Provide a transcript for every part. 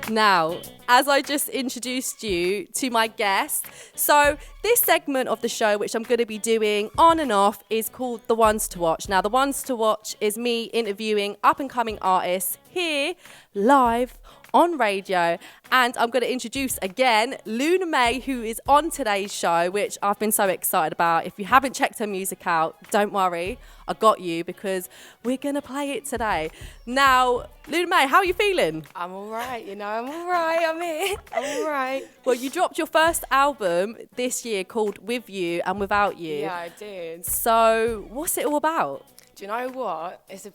Now, as I just introduced you to my guest, so this segment of the show, which I'm going to be doing on and off, is called The Ones to Watch. Now, The Ones to Watch is me interviewing up-and-coming artists here live on radio, and I'm going to introduce again Luna Maii, who is on today's show, which I've been so excited about. If you haven't checked her music out, don't worry, I got you, because we're going to play it today. Now, Luna Maii, how are you feeling? I'm all right, I'm all right, I'm here, I'm all right. Well, you dropped your first album this year called With You and Without You. Yeah, I did. So, what's it all about? Do you know what? It's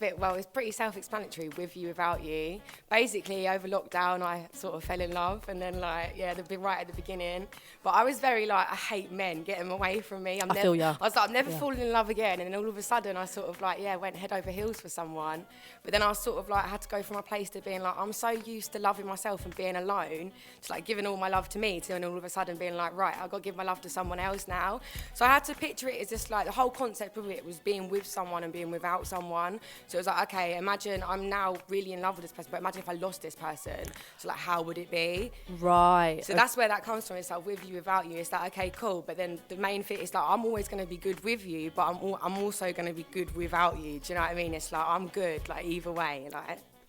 pretty self-explanatory, With You, Without You. Basically, over lockdown, I sort of fell in love, and then, they've been right at the beginning. But I was very, I hate men, get them away from me. I feel ya. I was like, I'm never falling in love again. And then all of a sudden, I sort of, went head over heels for someone. But then I was sort of, I had to go from a place to being I'm so used to loving myself and being alone, to, giving all my love to me, to then all of a sudden being right, I've got to give my love to someone else now. So I had to picture it as just, the whole concept of it was being with someone and being without someone. So it was okay, imagine I'm now really in love with this person, but imagine if I lost this person. So how would it be? Right. So that's where that comes from. It's With You, Without You. It's okay, cool. But then the main fit is I'm always going to be good with you, but I'm also going to be good without you. Do you know what I mean? It's I'm good, either way.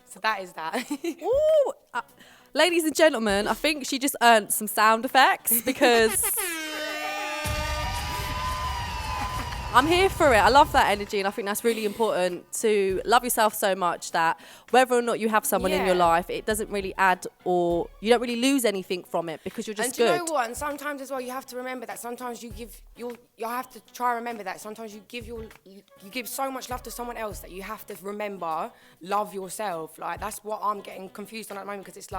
So that is that. Ooh, ladies and gentlemen, I think she just earned some sound effects because I'm here for it. I love that energy, and I think that's really important, to love yourself so much that whether or not you have someone in your life, it doesn't really add, or you don't really lose anything from it because you're just good. And do you know what? And sometimes as well, you have to remember that sometimes you have to try and remember that sometimes you give so much love to someone else that you have to remember, love yourself. That's what I'm getting confused on at the moment, because it's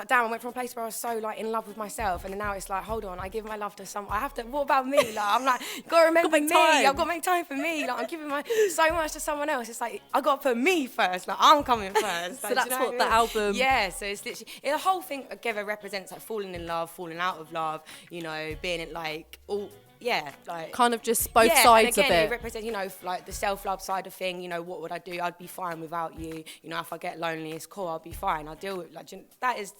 damn, I went from a place where I was so in love with myself, and then now it's hold on, I give my love to someone. I have to. What about me? I'm gotta remember me. I've got to make time for me. I'm giving so much to someone else. It's I gotta put me first. I'm coming first. So that's what the album. Yeah. So it's literally the whole thing together represents falling in love, falling out of love. Being all. Yeah, kind of just both sides and again, of it. It represents, the self-love side of thing. What would I do? I'd be fine without you. If I get lonely, it's cool. I'll be fine. I'll deal with that is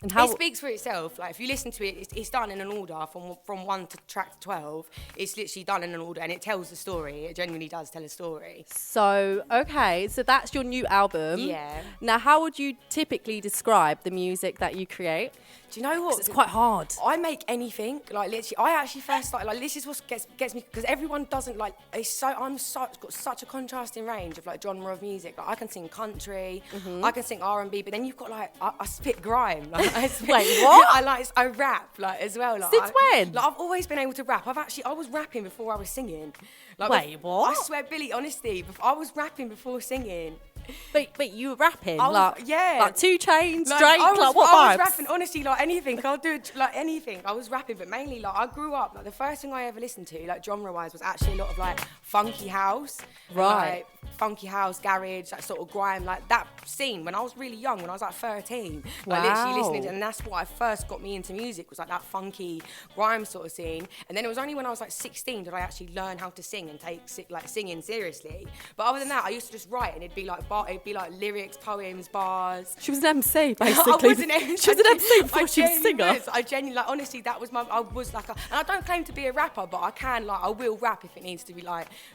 And how it speaks for itself. If you listen to it, it's done in an order from 1 to track 12. It's literally done in an order, and it tells the story. It genuinely does tell a story. So, okay, so that's your new album. Yeah. Now, how would you typically describe the music that you create? Do you know what? It's quite hard. I make anything. Literally, I actually first started, this is what gets me, because everyone doesn't, got such a contrasting range of, genre of music. I can sing country, I can sing R&B, but then you've got, I spit grime. Wait, what? I rap, as well. Since when? I've always been able to rap. I was rapping before I was singing. Wait, what? I swear, Billy, honestly, I was rapping before singing. But you were rapping? Yeah. Like 2 Chainz, Drake, what vibes? I was rapping, honestly, anything. I'll do it, anything. I was rapping, but mainly, I grew up, the first thing I ever listened to, genre-wise, was actually a lot of, funky house. Right. Funky house, garage, that sort of grime, that scene when I was really young, when I was 13. Wow. Literally listening to, and that's what first got me into music, was that funky grime sort of scene. And then it was only when I was 16 that I actually learn how to sing and take singing seriously. But other than that, I used to just write, and it'd be lyrics, poems, bars. She was an MC, basically. I wasn't an MC. She was an MC before she was a singer. I genuinely, honestly, that was I was and I don't claim to be a rapper, but I can, I will rap if it needs to be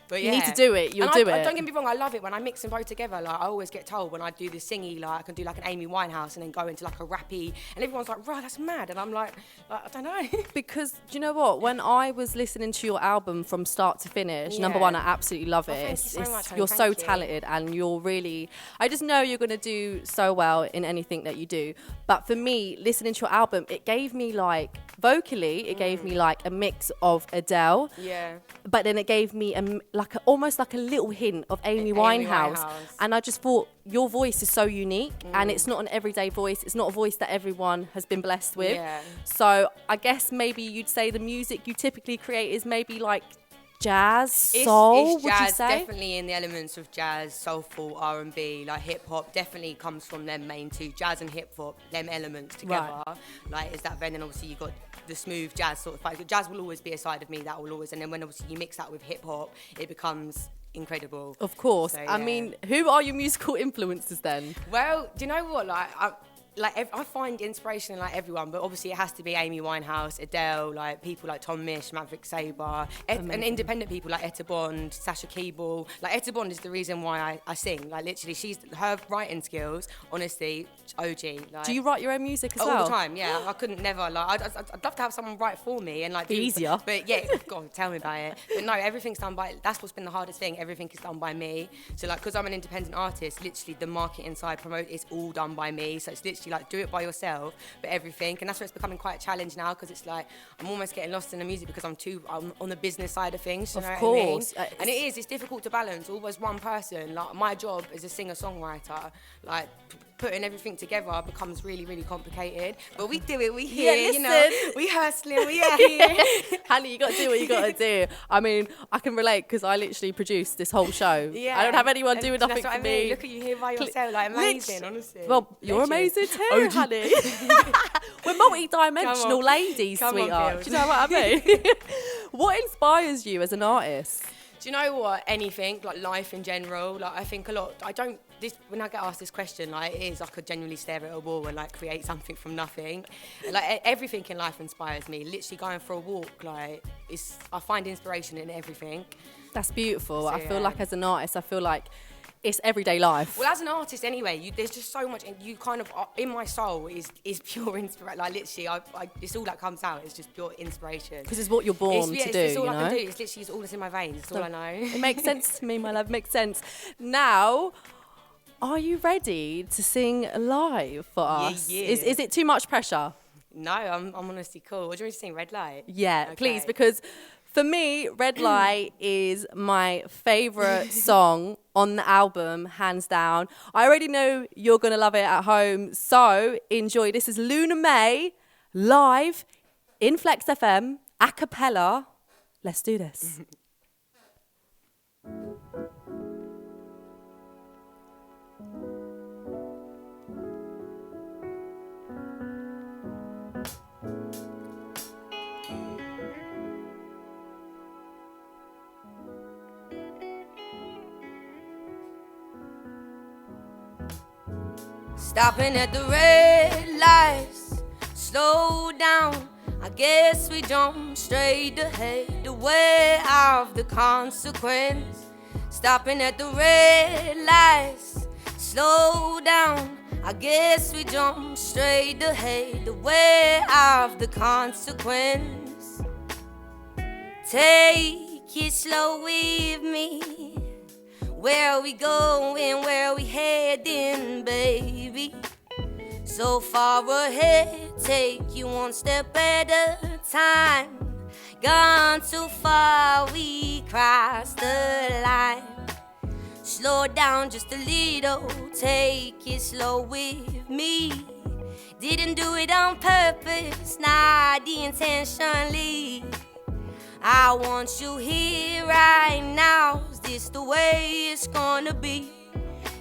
but yeah. You need to do it, you'll do it. Don't get me wrong, I love it when I mix them both together. I always get told when I do the singy, I can do an Amy Winehouse and then go into a rappy, and everyone's right, that's mad. And I'm I don't know. Because, do you know what? When I was listening to your album from start to finish, number one, I absolutely love it. Thank you so much. You're so talented, and you're really, I just know you're going to do so well in anything that you do. But for me, listening to your album, it gave me vocally, it gave me a mix of Adele. Yeah. But then it gave me almost a little hint of Amy Winehouse. And I just thought, your voice is so unique, and it's not an everyday voice. It's not a voice that everyone has been blessed with. Yeah. So I guess maybe you'd say the music you typically create is maybe jazz, soul, it's would jazz, you say? definitely in the elements of jazz, soulful, R&B, hip hop definitely comes from them main two, jazz and hip hop, them elements together. Right. Is that then obviously you got the smooth jazz sort of jazz will always be a side of me that will always, and then when obviously you mix that with hip hop, it becomes incredible. Of course. So, I mean, who are your musical influences then? Well, do you know what? I find inspiration in like everyone, but obviously it has to be Amy Winehouse, Adele, like people like Tom Misch, Maverick Sabre, and independent people like Etta Bond, Sasha Keeble. Like Etta Bond is the reason why I sing. Like literally, her writing skills, honestly, OG. Like, Do you write your own music as well? All the time, yeah. I couldn't never, like, I'd love to have someone write for me and like... Be easier. But yeah, God, tell me about it. But no, everything's done by, that's what's been the hardest thing. Everything is done by me. So like, because I'm an independent artist, literally the marketing side, promote, it's all done by me. So it's literally like, do it by yourself, but everything. And that's where it's becoming quite a challenge now, because it's like, I'm almost getting lost in the music because I'm on the business side of things. You know what I mean? And it's difficult to balance, always one person. Like my job as a singer-songwriter, like, putting everything together becomes really, really complicated. But we do it, we here, you know, we hustling, we are here. Honey, you got to do what you got to do. I mean, I can relate because I literally produced this whole show. Yeah. I don't have anyone doing nothing for me. Look at you here by yourself, like amazing, honestly. Well, you're amazing too, honey. We're multi-dimensional ladies, sweetheart. Do you know what I mean? What inspires you as an artist? Do you know what? Anything, like life in general. Like I think a lot. When I get asked this question, like it is, I could genuinely stare at a wall and like create something from nothing. Like everything in life inspires me. Literally going for a walk, like I find inspiration in everything. That's beautiful. So, I feel like as an artist, I feel like it's everyday life. Well, as an artist anyway, there's just so much, and you kind of, in my soul is pure inspiration. Like literally, it's all that comes out. It's just pure inspiration. Because it's what you're born to do, it's all you I know? can do. It's literally all that's in my veins. It's all I know. It makes sense to me, my love. Makes sense. Now, are you ready to sing live for us? Yeah. Is it too much pressure? No, I'm honestly cool. What do you want me to sing? Red Light? Yeah, Okay. please, because for me, Red Light is my favourite song on the album, hands down. I already know you're going to love it at home, so enjoy. This is Luna Maii, live in Flex FM, a cappella. Let's do this. Stopping at the red lights, slow down. I guess we jump straight ahead, aware of the consequence. Stopping at the red lights, slow down. I guess we jump straight ahead, aware of the consequence. Take it slow with me. Where we going, where we heading, baby? So far ahead, take you one step at a time. Gone too far, we crossed the line. Slow down just a little, take it slow with me. Didn't do it on purpose, not intentionally. I want you here right now. Is this the way it's gonna be?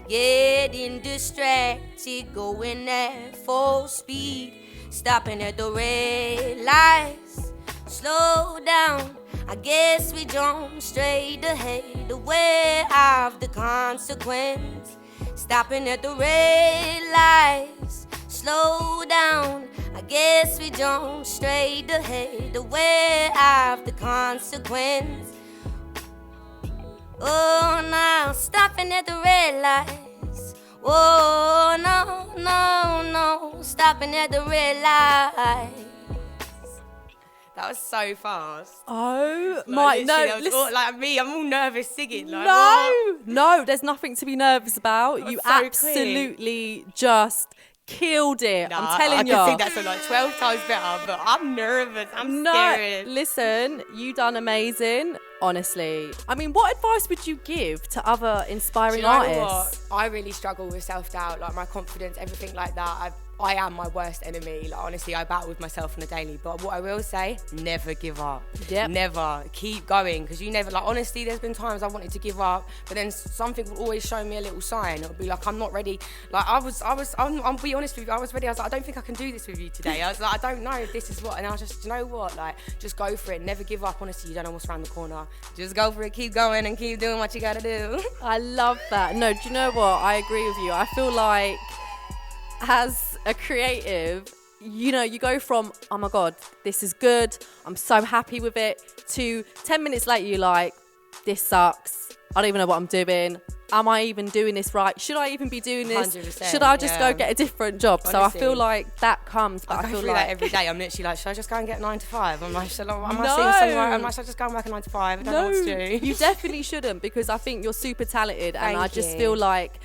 Getting distracted, going at full speed. Stopping at the red lights, slow down. I guess we jump straight ahead, aware of the consequence. Stopping at the red lights, slow down. I guess we jump straight ahead, aware of the consequence. Oh, now stopping at the red lights. Oh, no, no, no, stopping at the red lights. That was so fast. Oh, my, no, listen. Like me, I'm all nervous singing. Like, no, there's nothing to be nervous about. You so absolutely just killed it. Nah, I'm telling you. I can sing that song like 12 times better, but I'm nervous. I'm scared. Listen, you done amazing. Honestly, I mean, what advice would you give to other inspiring artists? What? I really struggle with self-doubt, like my confidence, everything like that. I am my worst enemy. Like honestly, I battle with myself on a daily. But what I will say, never give up. Yep. Never. Keep going, because you never, like honestly, there's been times I wanted to give up, but then something will always show me a little sign. It'll be like, I'm not ready. Like I'll be honest with you, I was ready. I was like, I don't think I can do this with you today. I was like, I don't know if this is what, and I was just, you know what, like, just go for it. Never give up. Honestly, you don't know what's around the corner. Just go for it, keep going and keep doing what you gotta do. I love that. No, do you know what? I agree with you. I feel like as a creative, you know, you go from, oh my God, this is good, I'm so happy with it, to 10 minutes later, you're like, this sucks. I don't even know what I'm doing. Am I even doing this right? Should I even be doing this? 100%, Should I just go get a different job? Honestly, so I feel like that comes, but I I go feel through like that every day. I'm literally like, should I just go and get 9 to 5? I'm like, am I No. seeing somewhere? I'm like, should I just go and work a 9 to 5? I don't know what to do. You definitely shouldn't, because I think you're super talented, and I Thank just you. feel like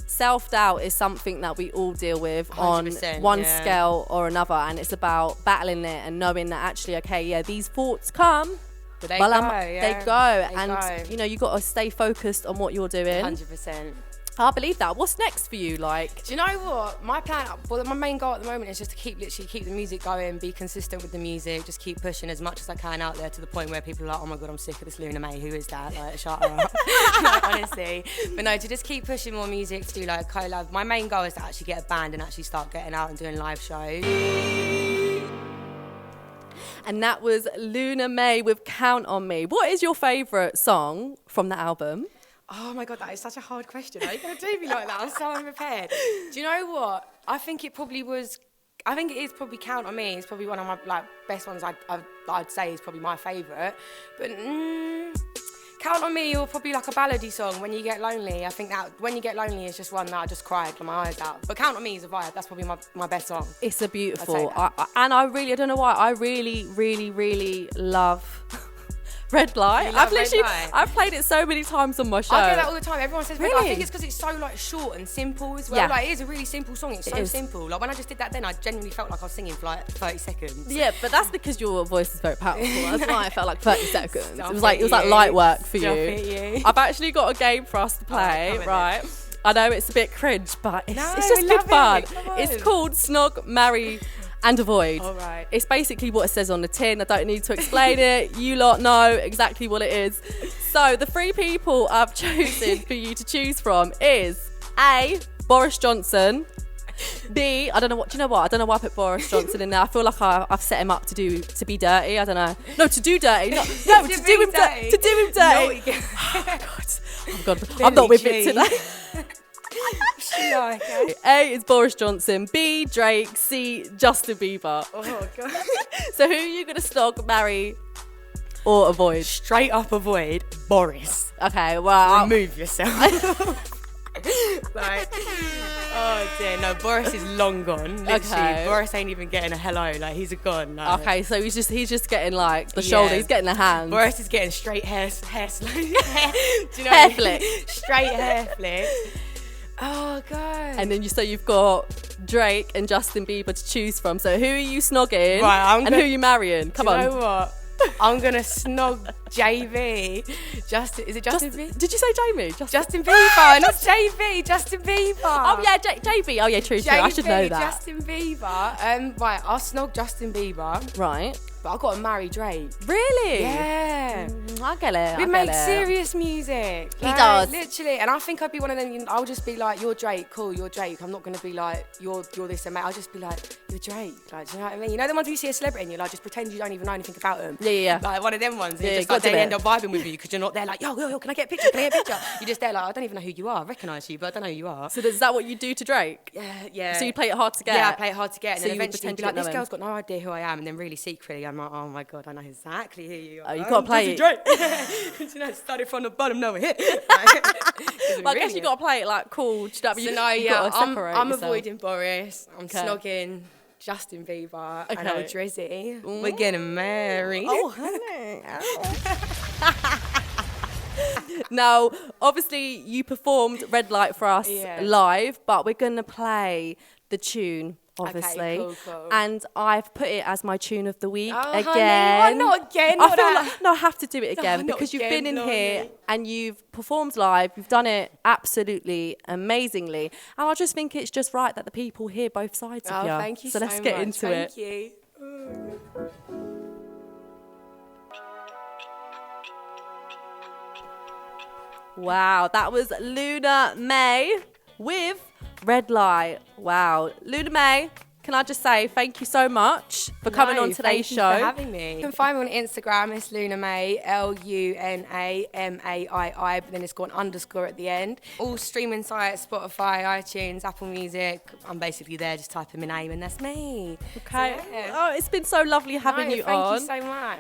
self-doubt is something that we all deal with on 100%, one yeah. scale or another, and it's about battling it and knowing that actually, okay, yeah, these thoughts come, But they well, go, they yeah. go, They and go. you know, you got to stay focused on what you're doing. 100%. I believe that. What's next for you? Like, Do you know what? My plan, well, my main goal at the moment is just to keep the music going, be consistent with the music, just keep pushing as much as I can out there to the point where people are like, oh my God, I'm sick of this Luna Maii. Who is that? Like, shut up. Like, honestly. But no, to just keep pushing more music, to do like collab. My main goal is to actually get a band and actually start getting out and doing live shows. and that was Luna Maii with Count on Me. What is your favourite song from the album? Oh my God, that is such a hard question. Are you going to do me like that? I'm so unprepared. Do you know what? I think it is probably Count on Me. It's probably one of my best ones I'd say is probably my favourite. But Count on Me, or probably like a ballady song, When You Get Lonely. I think that When You Get Lonely is just one that I just cried with my eyes out. But Count on Me is a vibe. That's probably my best song. It's a beautiful, I'd say I don't know why, I really, really, really love Red Light. You love Red Light? I've played it so many times on my show. I get that all the time. Everyone says Red Light. I Really? think it's because it's so like short and simple as well. Yeah. Like it is a really simple song. It's so is. simple. Like when I just did that, then I genuinely felt like I was singing for like 30 seconds. Yeah, but that's because your voice is very powerful. That's why I felt like 30 seconds. Stop It was like you. light work for Stop you. it, you. I've actually got a game for us to play, come on then. right? I know it's a bit cringe, but it's No, just we good love fun. it. Come It's on. called Snog, Marry and Avoid. All right. It's basically what it says on the tin. I don't need to explain it. You lot know exactly what it is. So the 3 people I've chosen for you to choose from is A, Boris Johnson. B, I don't know what. Do you know what? I don't know why I put Boris Johnson in there. I feel like I've set him up to be dirty. I don't know. No, to do dirty. No, to To do be him dirty. to do him No, dirty. you get- Oh God, I'm not with it Billiejean. today. Yeah, okay. A is Boris Johnson. B, Drake. C, Justin Bieber. Oh God. So who are you gonna snog, marry, or avoid? Straight up avoid Boris. Okay, well, Remove yourself. Like, oh dear, no, Boris is long gone. Literally, Okay. Boris ain't even getting a hello. Like he's gone. Like. okay, so he's just getting like the shoulder. Yeah. He's getting the hand. Boris is getting straight hair do you know Hair what I mean? flick. Straight hair flick. Oh God. And then you've got Drake and Justin Bieber to choose from. So who are you snogging? Right, I'm and gonna- who are you marrying? Come Do on. you know what? I'm gonna snog JV. Is it Justin Bieber? Did you say Jamie? Justin Bieber, not JV. Justin Bieber. Oh yeah, JB. Oh yeah, true. I should know that. Justin Bieber. Right, I'll snog Justin Bieber, Right. but I've got to marry Drake. Really? Yeah. I get it. We I make get it. serious music. He does. Literally. And I think I'd be one of them, I'll just be like, you're Drake, cool, you're Drake. I'm not going to be like, you're this and that. I'll just be like, you're Drake. Like, do you know what I mean? You know the ones where you see a celebrity and you're like, just pretend you don't even know anything about them. Yeah. Like one of them ones. And Yeah, you're just got like, to they be. end up vibing with you because you're not there like, yo, can I get a picture? Can I get a picture? You're just there like, I don't even know who you are. I recognise you, but I don't know who you are. So is that what you do to Drake? Yeah. So you play it hard to get? Yeah, I play it hard to get, and So then you would eventually pretend be you like, didn't this know girl's got no idea who I am, and then really secretly I'm like, oh my God, I know exactly who you are. Oh, you gotta play it. Drake. You know, started from the bottom, now we're here. Well, I guess you got to play it like cool. Do you know what I mean? So no, You yeah, gotta separate I'm yourself. avoiding Boris. I'm Okay. snogging Justin Bieber and Okay. old Drizzy. We're getting married. Oh, honey. Now, obviously, you performed Red Light for us Yeah. live, but we're going to play the tune, obviously. cool. And I've put it as my tune of the week Oh, again. honey, why not again? I Not feel that. like, no, I have to do it again not because you've again, been in here Lonnie. and you've performed live. You've done it absolutely amazingly. And I just think it's just right that the people hear both sides of Oh, you. thank you so let's get much. into it. Thank you. Wow, that was Luna Maii with Red Light. Wow, Luna Maii, can I just say thank you so much for coming on today's show. Thank you for having me. You can find me on Instagram. It's Luna Maii, LunaMaii, but then it's got an underscore at the end. All streaming sites, Spotify, iTunes, Apple Music. I'm basically there. Just type in my name and that's me. Okay. So, yeah. Oh, it's been so lovely having you on. Thank you so much.